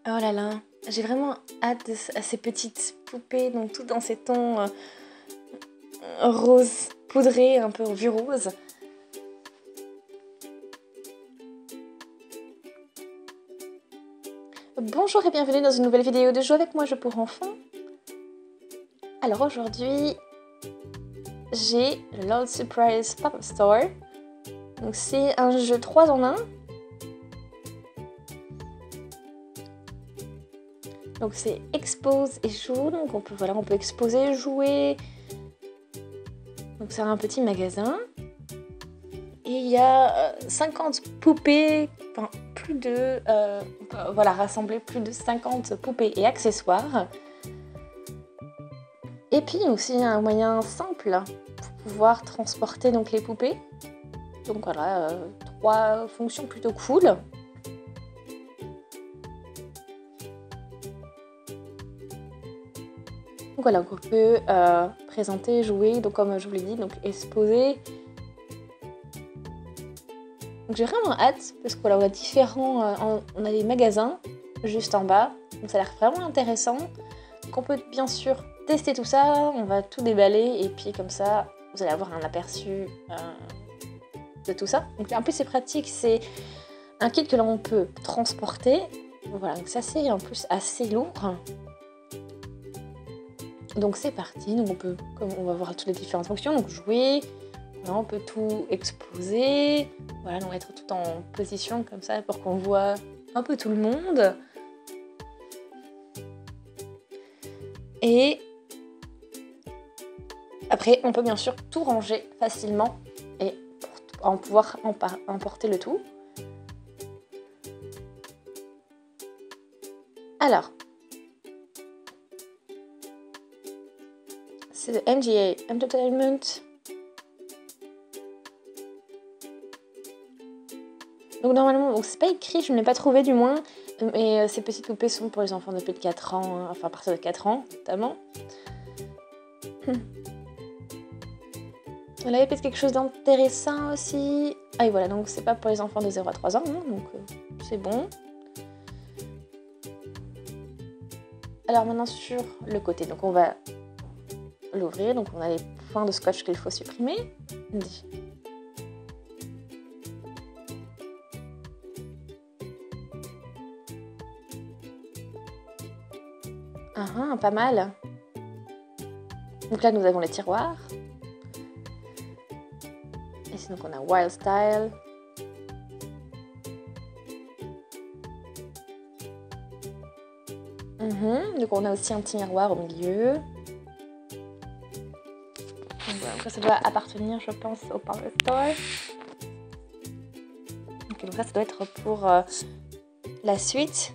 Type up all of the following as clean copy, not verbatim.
Oh là là, j'ai vraiment hâte à ces petites poupées, donc tout dans ces tons rose poudré, un peu vieux rose. Bonjour et bienvenue dans une nouvelle vidéo de Jouer avec moi, jeu pour enfants. Alors aujourd'hui, j'ai le Lord Surprise Pop-Up Store. Donc c'est un jeu 3 en 1. Donc c'est expose et joue, donc on peut exposer et jouer. Donc c'est un petit magasin. Et il y a 50 poupées, enfin rassembler plus de 50 poupées et accessoires. Et puis aussi un moyen simple pour pouvoir transporter donc les poupées. Donc voilà, 3 fonctions plutôt cool. Donc voilà, on peut présenter, jouer, donc comme je vous l'ai dit, donc exposer. Donc j'ai vraiment hâte parce que voilà, on a différents, on a des magasins juste en bas, donc ça a l'air vraiment intéressant. Donc on peut bien sûr tester tout ça, on va tout déballer et puis comme ça vous allez avoir un aperçu de tout ça. Donc en plus c'est pratique, c'est un kit que l'on peut transporter. Voilà, donc ça c'est en plus assez lourd. Donc c'est parti, donc on va voir toutes les différentes fonctions, donc jouer, voilà, on peut tout exposer, voilà, donc être tout en position comme ça pour qu'on voit un peu tout le monde. Et après on peut bien sûr tout ranger facilement et pour pouvoir emporter le tout. Alors, c'est de MGA Entertainment. Donc normalement, c'est pas écrit, je ne l'ai pas trouvé du moins, mais ces petites poupées sont pour les enfants de plus de 4 ans, hein, enfin à partir de 4 ans notamment. Là, il y a peut-être quelque chose d'intéressant aussi. Ah et voilà, donc c'est pas pour les enfants de 0 à 3 ans, hein, donc c'est bon. Alors maintenant sur le côté, donc on va l'ouvrir, donc on a les points de scotch qu'il faut supprimer. Pas mal. Donc là nous avons les tiroirs. Ici donc on a Wild Style. Donc on a aussi un petit miroir au milieu. Donc voilà, ça doit appartenir je pense au Pop-Up Store. Okay, donc ça doit être pour la suite.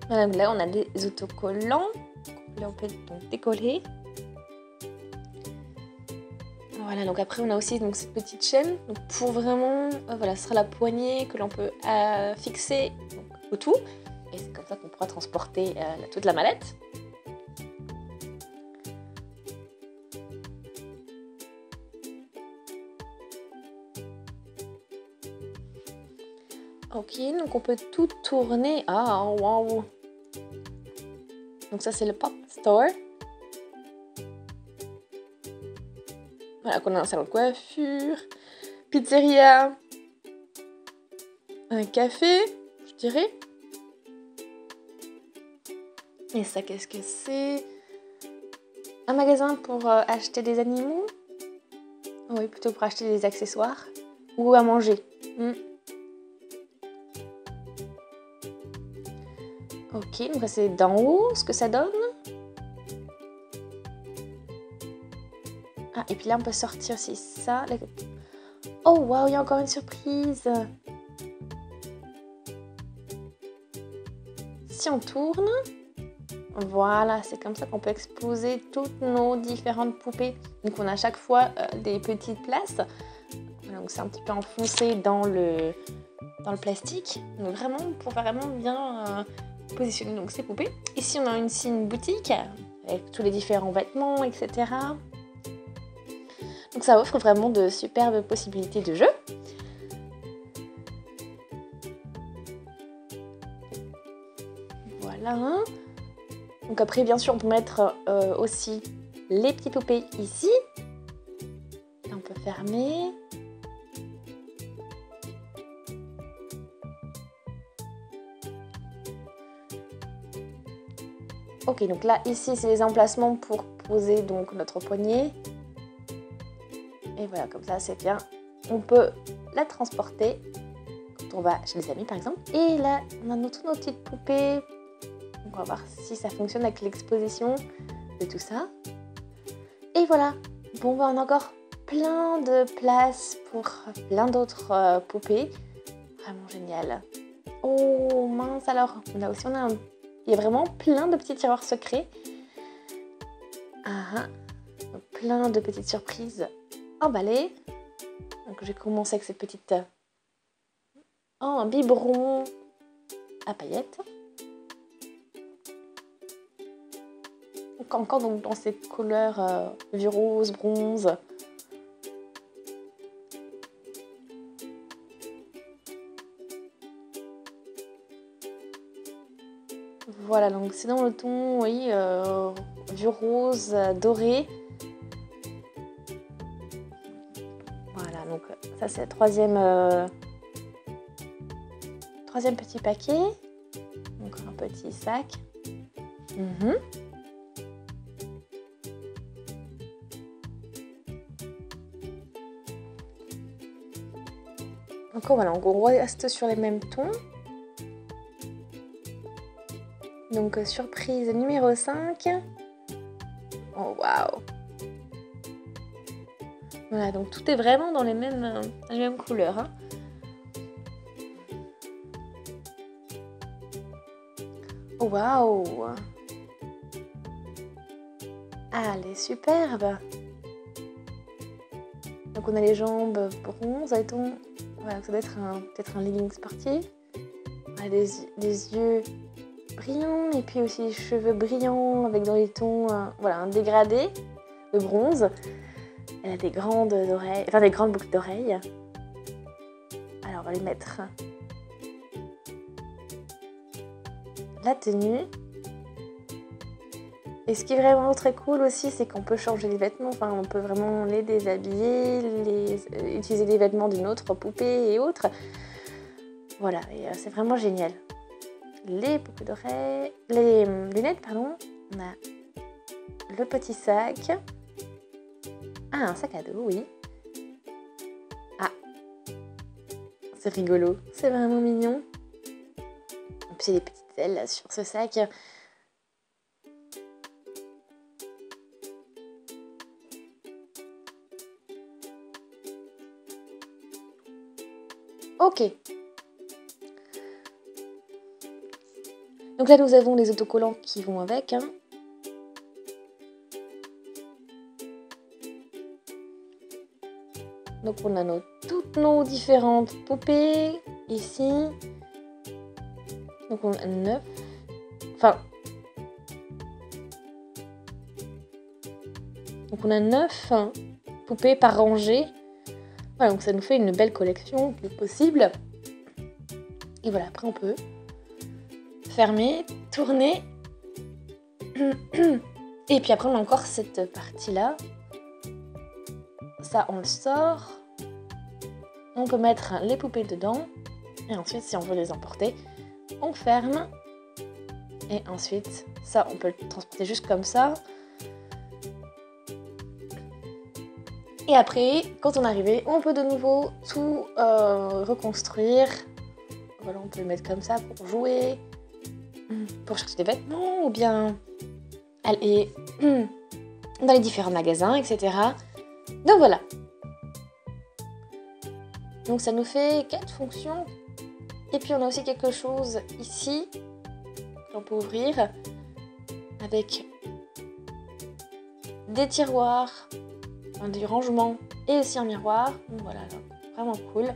Voilà, là on a des autocollants. Là on peut donc décoller. Voilà, donc après on a aussi donc cette petite chaîne donc pour vraiment, voilà, ce sera la poignée que l'on peut fixer donc, au tout. Et c'est comme ça qu'on pourra transporter toute la mallette. Ok, donc on peut tout tourner. Ah, waouh! Donc ça c'est le Pop Store. Voilà, qu'on a un salon de coiffure, pizzeria, un café, je dirais. Et ça, qu'est-ce que c'est? Un magasin pour acheter des animaux? Oui, plutôt pour acheter des accessoires. Ou à manger. Ok, donc c'est d'en haut ce que ça donne. Ah, et puis là on peut sortir aussi ça. Oh waouh, il y a encore une surprise. Si on tourne, voilà, c'est comme ça qu'on peut exposer toutes nos différentes poupées. Donc on a à chaque fois des petites places. Donc c'est un petit peu enfoncé dans le plastique. Donc vraiment pour vraiment bien positionner donc ces poupées. Ici on a une boutique avec tous les différents vêtements, etc. Donc Donc ça offre vraiment de superbes possibilités de jeu. Voilà. Donc après, bien sûr, on peut mettre aussi les petites poupées ici. On peut fermer. Ok, donc là, ici, c'est les emplacements pour poser donc notre poignée. Et voilà, comme ça, c'est bien. On peut la transporter quand on va chez les amis, par exemple. Et là, on a toutes nos petites poupées. On va voir si ça fonctionne avec l'exposition de tout ça. Et voilà. Bon, on a encore plein de place pour plein d'autres poupées. Vraiment génial. Oh mince, alors, là aussi, il y a vraiment plein de petits tiroirs secrets. Plein de petites surprises emballées. Donc, j'ai commencé avec cette petite... un biberon à paillettes. Donc, encore donc, dans cette couleur vieux rose, bronze. Voilà, donc c'est dans le ton, oui, vieux rose, doré. Voilà, donc ça c'est le troisième petit paquet. Donc un petit sac. Encore voilà, on reste sur les mêmes tons. Donc surprise numéro 5. Oh waouh! Voilà, donc tout est vraiment dans les mêmes couleurs. Hein. Oh waouh! Ah, elle est superbe! Donc on a les jambes bronze, voilà, ça doit être peut-être un legging sportif. On a des yeux brillants et puis aussi les cheveux brillants avec dans les tons, voilà, un dégradé de bronze. Elle a des grandes oreilles, enfin des grandes boucles d'oreilles. Alors on va lui mettre la tenue. Et ce qui est vraiment très cool aussi, c'est qu'on peut changer les vêtements, enfin on peut vraiment les déshabiller, utiliser les vêtements d'une autre poupée et autres. Voilà, et c'est vraiment génial. Les boucles d'oreilles, les lunettes, pardon. On a le petit sac. Ah, un sac à dos, oui. Ah, c'est rigolo, c'est vraiment mignon. Et puis il y a des petites ailes là, sur ce sac. Ok. Donc là, nous avons les autocollants qui vont avec. Hein. Donc on a toutes nos différentes poupées ici. Donc on a 9. Enfin. Donc on a 9 poupées par rangée. Voilà, donc ça nous fait une belle collection le possible. Et voilà, après on peut fermer, tourner. Et puis après on a encore cette partie-là. Ça on le sort. On peut mettre les poupées dedans. Et ensuite si on veut les emporter, on ferme. Et ensuite ça on peut le transporter juste comme ça. Et après, quand on est arrivé, on peut de nouveau tout reconstruire. Voilà, on peut le mettre comme ça pour jouer, pour chercher des vêtements, ou bien aller dans les différents magasins, etc. Donc voilà. Donc ça nous fait 4 fonctions. Et puis on a aussi quelque chose ici qu'on peut ouvrir avec des tiroirs, du rangement et aussi un miroir. Donc voilà, vraiment cool.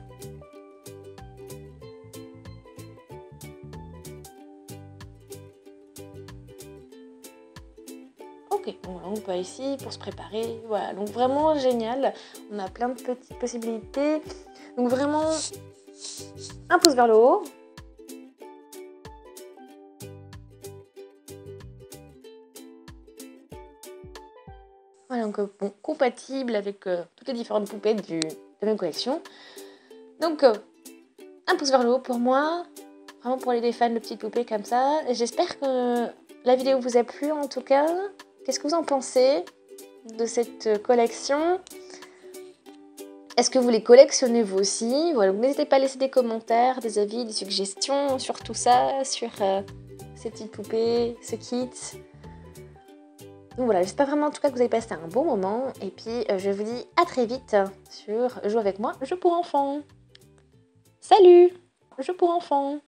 Ok, bon, on peut aller ici pour se préparer. Voilà, donc vraiment génial. On a plein de petites possibilités. Donc vraiment, un pouce vers le haut. Voilà, donc bon, compatible avec toutes les différentes poupées de la même collection. Donc, un pouce vers le haut pour moi. Vraiment pour les fans de petites poupées comme ça. J'espère que la vidéo vous a plu en tout cas. Qu'est-ce que vous en pensez de cette collection? Est-ce que vous les collectionnez vous aussi? Voilà, donc n'hésitez pas à laisser des commentaires, des avis, des suggestions sur tout ça, sur ces petites poupées, ce kit. Donc voilà, j'espère vraiment en tout cas que vous avez passé un bon moment. Et puis je vous dis à très vite sur Joue avec moi, jeu pour enfants. Salut, jeu pour enfants.